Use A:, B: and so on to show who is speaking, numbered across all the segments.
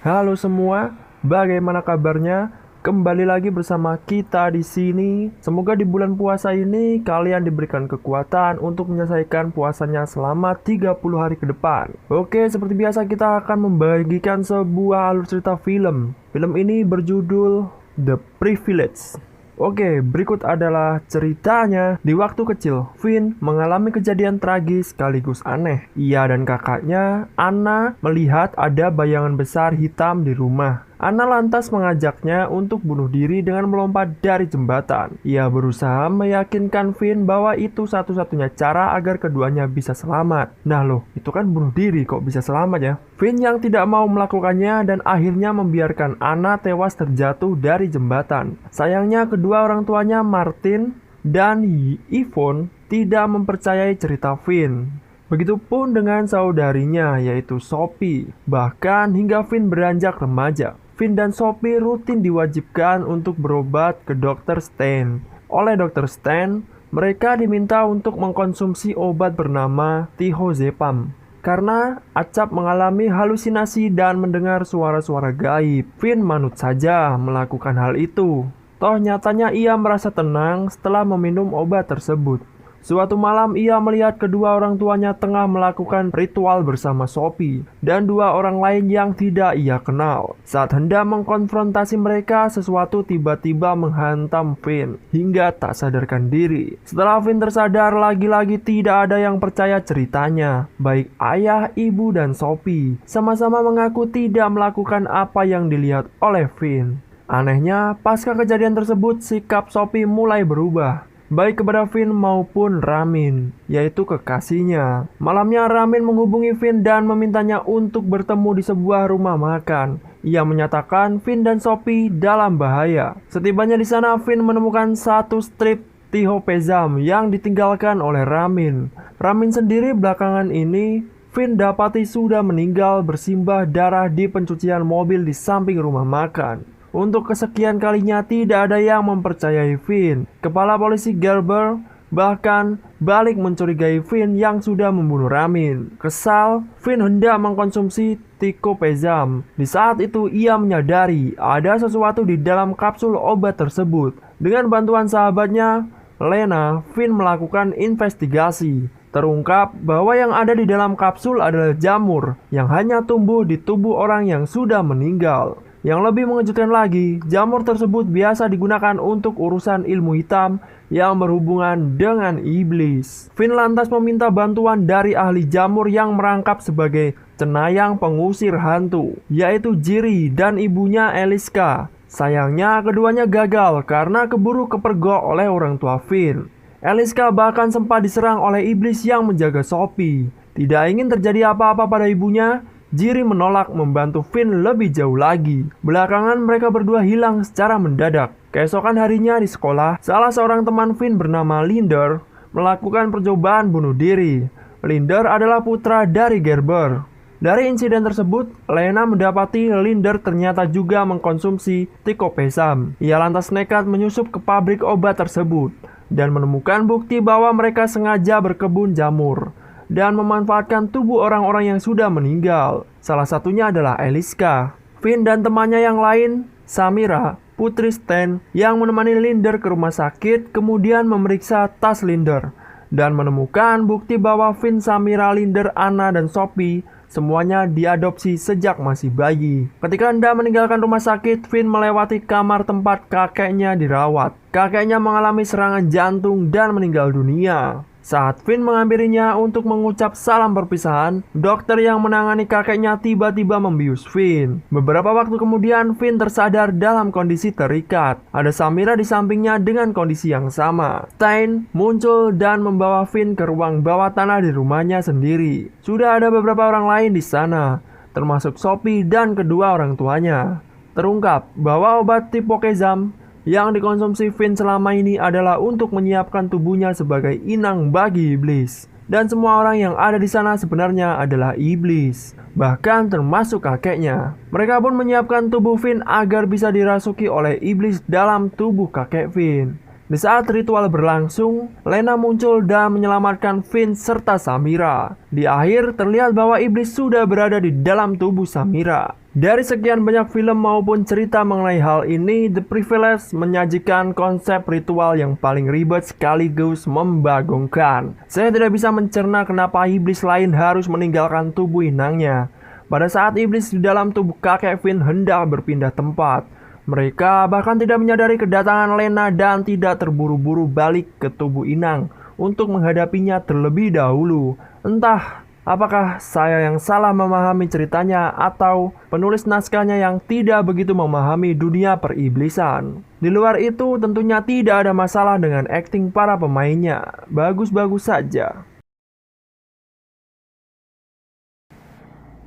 A: Halo semua, bagaimana kabarnya? Kembali lagi bersama kita di sini. Semoga di bulan puasa ini kalian diberikan kekuatan untuk menyelesaikan puasanya selama 30 hari ke depan. Oke, seperti biasa kita akan membagikan sebuah alur cerita film. Film ini berjudul The Privilege. Oke, berikut adalah ceritanya. Di waktu kecil, Finn mengalami kejadian tragis sekaligus aneh. Ia dan kakaknya, Anna, melihat ada bayangan besar hitam di rumah. Anna lantas mengajaknya untuk bunuh diri dengan melompat dari jembatan. Ia berusaha meyakinkan Finn bahwa itu satu-satunya cara agar keduanya bisa selamat. Nah loh, itu kan bunuh diri, kok bisa selamat ya? Finn yang tidak mau melakukannya dan akhirnya membiarkan Anna tewas terjatuh dari jembatan. Sayangnya kedua orang tuanya Martin dan Yvonne tidak mempercayai cerita Finn. Begitupun dengan saudarinya yaitu Sophie. Bahkan hingga Finn beranjak remaja, Finn dan Sophie rutin diwajibkan untuk berobat ke Dr. Stan. Oleh Dr. Stan, mereka diminta untuk mengkonsumsi obat bernama Thiazepam. Karena acap mengalami halusinasi dan mendengar suara-suara gaib, Finn manut saja melakukan hal itu. Toh nyatanya ia merasa tenang setelah meminum obat tersebut. Suatu malam ia melihat kedua orang tuanya tengah melakukan ritual bersama Sophie dan dua orang lain yang tidak ia kenal. Saat hendak mengkonfrontasi mereka, sesuatu tiba-tiba menghantam Finn hingga tak sadarkan diri. Setelah Finn tersadar, lagi-lagi tidak ada yang percaya ceritanya. Baik ayah, ibu, dan Sophie sama-sama mengaku tidak melakukan apa yang dilihat oleh Finn. Anehnya, pasca kejadian tersebut, sikap Sophie mulai berubah, baik kepada Finn maupun Ramin, yaitu kekasihnya. Malamnya Ramin menghubungi Finn dan memintanya untuk bertemu di sebuah rumah makan. Ia menyatakan Finn dan Sophie dalam bahaya. Setibanya di sana, Finn menemukan satu strip thiazepam yang ditinggalkan oleh Ramin. Ramin sendiri belakangan ini Finn dapati sudah meninggal bersimbah darah di pencucian mobil di samping rumah makan. Untuk kesekian kalinya tidak ada yang mempercayai Finn. Kepala polisi Gerber bahkan balik mencurigai Finn yang sudah membunuh Ramin. Kesal, Finn hendak mengkonsumsi thiazepam. Di saat itu ia menyadari ada sesuatu di dalam kapsul obat tersebut. Dengan bantuan sahabatnya, Lena, Finn melakukan investigasi. Terungkap bahwa yang ada di dalam kapsul adalah jamur yang hanya tumbuh di tubuh orang yang sudah meninggal. Yang lebih mengejutkan lagi, jamur tersebut biasa digunakan untuk urusan ilmu hitam yang berhubungan dengan iblis. Finn lantas meminta bantuan dari ahli jamur yang merangkap sebagai cenayang pengusir hantu, yaitu Jiri dan ibunya Eliska. Sayangnya keduanya gagal karena keburu kepergok oleh orang tua Finn. Eliska bahkan sempat diserang oleh iblis yang menjaga Sophie. Tidak ingin terjadi apa-apa pada ibunya, Jiri menolak membantu Finn lebih jauh lagi. Belakangan mereka berdua hilang secara mendadak. Keesokan harinya di sekolah, salah seorang teman Finn bernama Linder melakukan percobaan bunuh diri. Linder adalah putra dari Gerber. Dari insiden tersebut, Lena mendapati Linder ternyata juga mengkonsumsi thiazepam. Ia lantas nekat menyusup ke pabrik obat tersebut dan menemukan bukti bahwa mereka sengaja berkebun jamur dan memanfaatkan tubuh orang-orang yang sudah meninggal. Salah satunya adalah Eliska. Finn dan temannya yang lain, Samira, putri Stan, yang menemani Linder ke rumah sakit, kemudian memeriksa tas Linder dan menemukan bukti bahwa Finn, Samira, Linder, Anna, dan Sophie semuanya diadopsi sejak masih bayi. Ketika hendak meninggalkan rumah sakit, Finn melewati kamar tempat kakeknya dirawat. Kakeknya mengalami serangan jantung dan meninggal dunia. Saat Finn menghampirinya untuk mengucap salam perpisahan, dokter yang menangani kakeknya tiba-tiba membius Finn. Beberapa waktu kemudian, Finn tersadar dalam kondisi terikat. Ada Samira di sampingnya dengan kondisi yang sama. Stein muncul dan membawa Finn ke ruang bawah tanah di rumahnya sendiri. Sudah ada beberapa orang lain di sana, termasuk Sophie dan kedua orang tuanya. Terungkap bahwa obat thiazepam yang dikonsumsi Finn selama ini adalah untuk menyiapkan tubuhnya sebagai inang bagi iblis. Dan semua orang yang ada di sana sebenarnya adalah iblis, bahkan termasuk kakeknya. Mereka pun menyiapkan tubuh Finn agar bisa dirasuki oleh iblis dalam tubuh kakek Finn. Di saat ritual berlangsung, Lena muncul dan menyelamatkan Finn serta Samira. Di akhir terlihat bahwa iblis sudah berada di dalam tubuh Samira. Dari sekian banyak film maupun cerita mengenai hal ini, The Privilege menyajikan konsep ritual yang paling ribet sekaligus membagongkan. Saya tidak bisa mencerna kenapa iblis lain harus meninggalkan tubuh inangnya. Pada saat iblis di dalam tubuh kakek Finn hendak berpindah tempat, mereka bahkan tidak menyadari kedatangan Lena dan tidak terburu-buru balik ke tubuh inang untuk menghadapinya terlebih dahulu. Entah apakah saya yang salah memahami ceritanya atau penulis naskahnya yang tidak begitu memahami dunia periblisan. Di luar itu tentunya tidak ada masalah dengan akting para pemainnya. Bagus-bagus saja.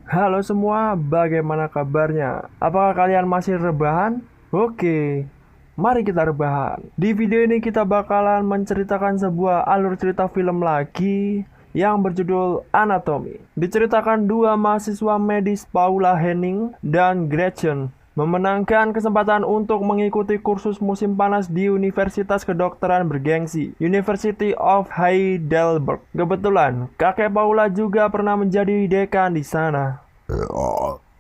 A: Halo semua, bagaimana kabarnya? Apakah kalian masih rebahan? Oke, mari kita rebahan. Di video ini kita bakalan menceritakan sebuah alur cerita film lagi yang berjudul Anatomy. Diceritakan dua mahasiswa medis, Paula Henning dan Gretchen, memenangkan kesempatan untuk mengikuti kursus musim panas di Universitas Kedokteran bergengsi, University of Heidelberg. Kebetulan, kakek Paula juga pernah menjadi dekan di sana.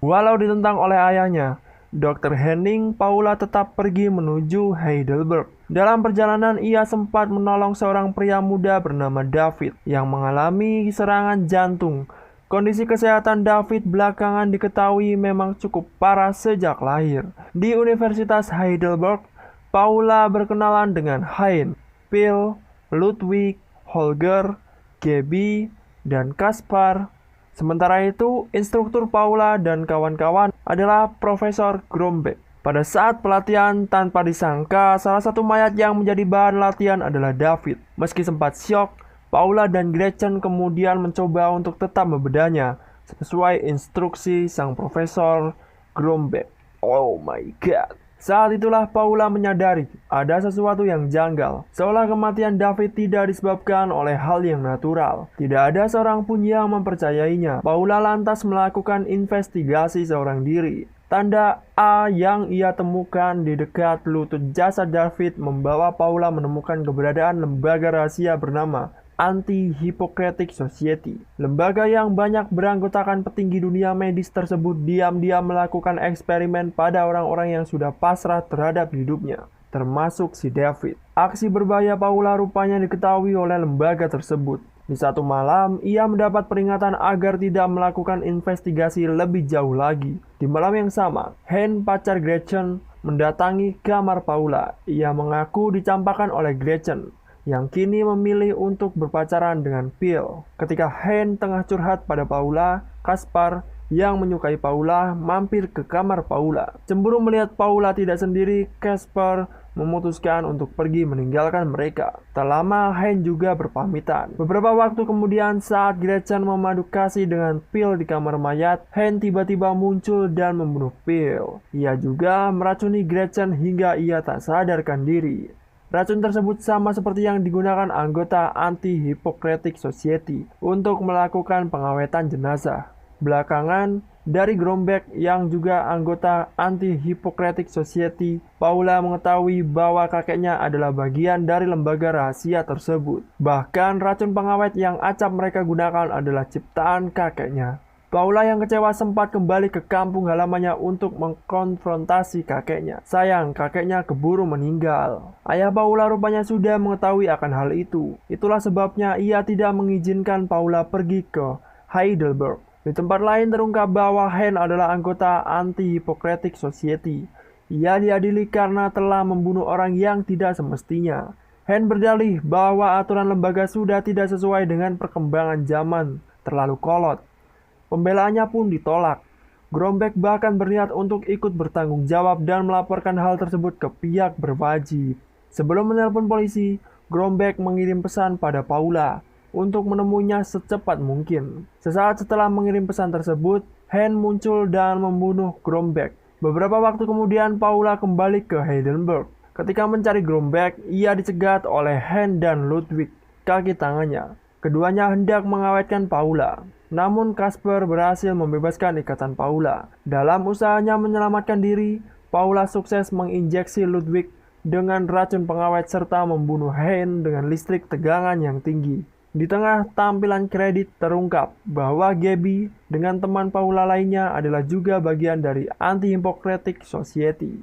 A: Walau ditentang oleh ayahnya, Dr. Henning, Paula tetap pergi menuju Heidelberg. Dalam perjalanan, ia sempat menolong seorang pria muda bernama David yang mengalami serangan jantung. Kondisi kesehatan David belakangan diketahui memang cukup parah sejak lahir. Di Universitas Heidelberg, Paula berkenalan dengan Hein, Phil, Ludwig, Holger, Gaby, dan Kaspar. Sementara itu, instruktur Paula dan kawan-kawan adalah Profesor Grombeck. Pada saat pelatihan, tanpa disangka, salah satu mayat yang menjadi bahan latihan adalah David. Meski sempat syok, Paula dan Gretchen kemudian mencoba untuk tetap membedanya, sesuai instruksi sang Profesor Grombeck. Oh my god. Saat itulah Paula menyadari ada sesuatu yang janggal, seolah kematian David tidak disebabkan oleh hal yang natural. Tidak ada seorang pun yang mempercayainya. Paula lantas melakukan investigasi seorang diri. Tanda A yang ia temukan di dekat lutut jasad David membawa Paula menemukan keberadaan lembaga rahasia bernama Anti-Hippocratic Society. Lembaga yang banyak beranggotakan petinggi dunia medis tersebut diam-diam melakukan eksperimen pada orang-orang yang sudah pasrah terhadap hidupnya, termasuk si David. Aksi berbahaya Paula rupanya diketahui oleh lembaga tersebut. Di satu malam, ia mendapat peringatan agar tidak melakukan investigasi lebih jauh lagi. Di malam yang sama, Hein, pacar Gretchen, mendatangi kamar Paula. Ia mengaku dicampakkan oleh Gretchen, yang kini memilih untuk berpacaran dengan Phil. Ketika Hein tengah curhat pada Paula, Kaspar yang menyukai Paula mampir ke kamar Paula. Cemburu melihat Paula tidak sendiri, Kaspar memutuskan untuk pergi meninggalkan mereka. Tak lama, Hein juga berpamitan. Beberapa waktu kemudian, saat Gretchen memadu kasih dengan Phil di kamar mayat, Hein tiba-tiba muncul dan membunuh Phil. Ia juga meracuni Gretchen hingga ia tak sadarkan diri. Racun tersebut sama seperti yang digunakan anggota Anti-Hippocratic Society untuk melakukan pengawetan jenazah. Belakangan, dari Grombeck yang juga anggota Anti-Hippocratic Society, Paula mengetahui bahwa kakeknya adalah bagian dari lembaga rahasia tersebut. Bahkan racun pengawet yang acap mereka gunakan adalah ciptaan kakeknya. Paula yang kecewa sempat kembali ke kampung halamannya untuk mengkonfrontasi kakeknya. Sayang, kakeknya keburu meninggal. Ayah Paula rupanya sudah mengetahui akan hal itu. Itulah sebabnya ia tidak mengizinkan Paula pergi ke Heidelberg. Di tempat lain terungkap bahwa Hein adalah anggota Anti-Hippocratic Society. Ia diadili karena telah membunuh orang yang tidak semestinya. Hein berdalih bahwa aturan lembaga sudah tidak sesuai dengan perkembangan zaman, terlalu kolot. Pembelaannya pun ditolak. Grombeck bahkan berniat untuk ikut bertanggung jawab dan melaporkan hal tersebut ke pihak berwajib. Sebelum menelpon polisi, Grombeck mengirim pesan pada Paula untuk menemuinya secepat mungkin. Sesaat setelah mengirim pesan tersebut, Hein muncul dan membunuh Grombeck. Beberapa waktu kemudian, Paula kembali ke Heidelberg. Ketika mencari Grombeck, ia dicegat oleh Hein dan Ludwig, kaki tangannya. Keduanya hendak mengawetkan Paula. Namun Kaspar berhasil membebaskan ikatan Paula. Dalam usahanya menyelamatkan diri, Paula sukses menginjeksi Ludwig dengan racun pengawet serta membunuh Hein dengan listrik tegangan yang tinggi. Di tengah tampilan kredit terungkap bahwa Gaby dengan teman Paula lainnya adalah juga bagian dari Anti-Hippocratic Society.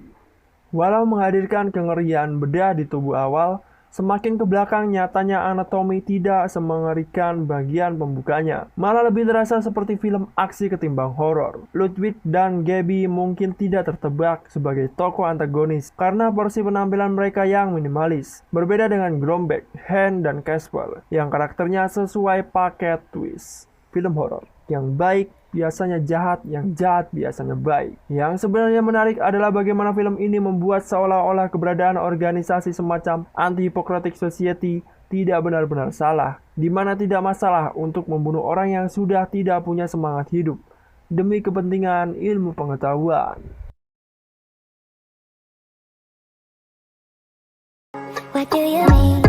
A: Walau menghadirkan kengerian bedah di tubuh awal, semakin ke belakang nyatanya anatomi tidak semengerikan bagian pembukanya. Malah lebih terasa seperti film aksi ketimbang horor. Ludwig dan Gaby mungkin tidak tertebak sebagai tokoh antagonis karena porsi penampilan mereka yang minimalis. Berbeda dengan Grombeck, Hen, dan Casper yang karakternya sesuai paket twist. Film horor yang baik biasanya jahat, yang jahat biasanya baik. Yang sebenarnya menarik adalah bagaimana film ini membuat seolah-olah keberadaan organisasi semacam Anti-Hippocratic Society tidak benar-benar salah, di mana tidak masalah untuk membunuh orang yang sudah tidak punya semangat hidup demi kepentingan ilmu pengetahuan.
B: What do you mean?